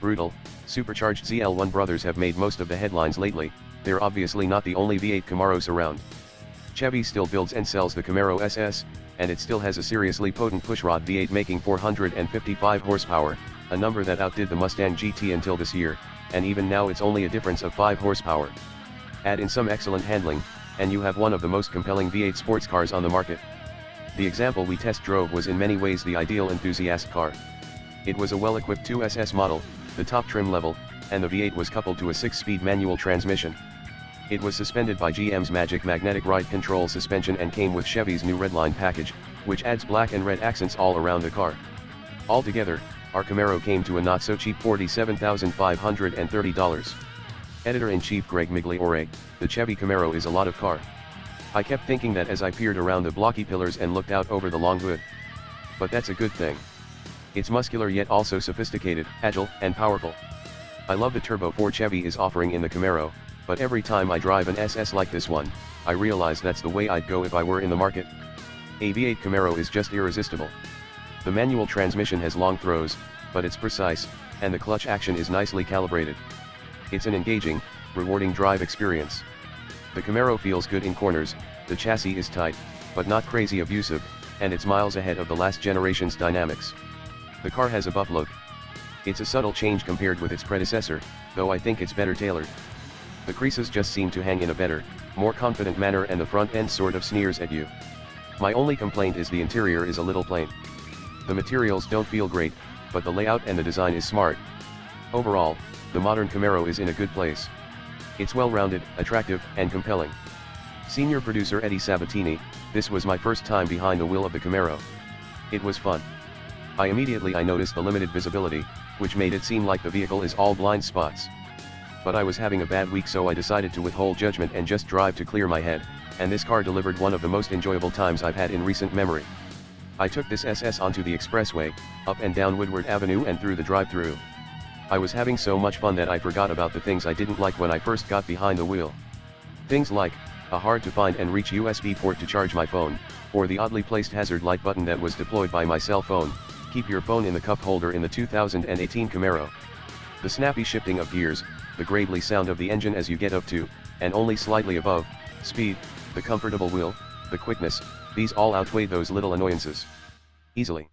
brutal, supercharged ZL1 brothers have made most of the headlines lately. They're obviously not the only V8 Camaros around. Chevy still builds and sells the Camaro SS, and it still has a seriously potent pushrod V8 making 455 horsepower, a number that outdid the Mustang GT until this year, and even now it's only a difference of 5 horsepower. Add in some excellent handling, and you have one of the most compelling V8 sports cars on the market. The example we test drove was in many ways the ideal enthusiast car. It was a well-equipped 2SS model, the top trim level, and the V8 was coupled to a 6-speed manual transmission. It was suspended by GM's Magic magnetic ride control suspension and came with Chevy's new Redline package, which adds black and red accents all around the car. Altogether, our Camaro came to a not-so-cheap $47,530. Editor-in-Chief Greg Migliore, the Chevy Camaro is a lot of car. I kept thinking that as I peered around the blocky pillars and looked out over the long hood. But that's a good thing. It's muscular yet also sophisticated, agile, and powerful. I love the Turbo 4 Chevy is offering in the Camaro, but every time I drive an SS like this one, I realize that's the way I'd go if I were in the market. A V8 Camaro is just irresistible. The manual transmission has long throws, but it's precise, and the clutch action is nicely calibrated. It's an engaging, rewarding drive experience. The Camaro feels good in corners, the chassis is tight, but not crazy abusive, and it's miles ahead of the last generation's dynamics. The car has a buff look. It's a subtle change compared with its predecessor, though I think it's better tailored. The creases just seem to hang in a better, more confident manner and the front end sort of sneers at you. My only complaint is the interior is a little plain. The materials don't feel great, but the layout and the design is smart. Overall, the modern Camaro is in a good place. It's well-rounded, attractive, and compelling. Senior producer Eddie Sabatini, this was my first time behind the wheel of the Camaro. It was fun. I noticed the limited visibility, which made it seem like the vehicle is all blind spots. But I was having a bad week, so I decided to withhold judgment and just drive to clear my head, and this car delivered one of the most enjoyable times I've had in recent memory. I took this SS onto the expressway, up and down Woodward Avenue and through the drive-thru. I was having so much fun that I forgot about the things I didn't like when I first got behind the wheel. Things like, a hard-to-find and reach USB port to charge my phone, or the oddly placed hazard light button that was deployed by my cell phone. Keep your phone in the cup holder in the 2018 Camaro. The snappy shifting of gears, the gravely sound of the engine as you get up to, and only slightly above, speed, the comfortable wheel, the quickness, these all outweigh those little annoyances. Easily.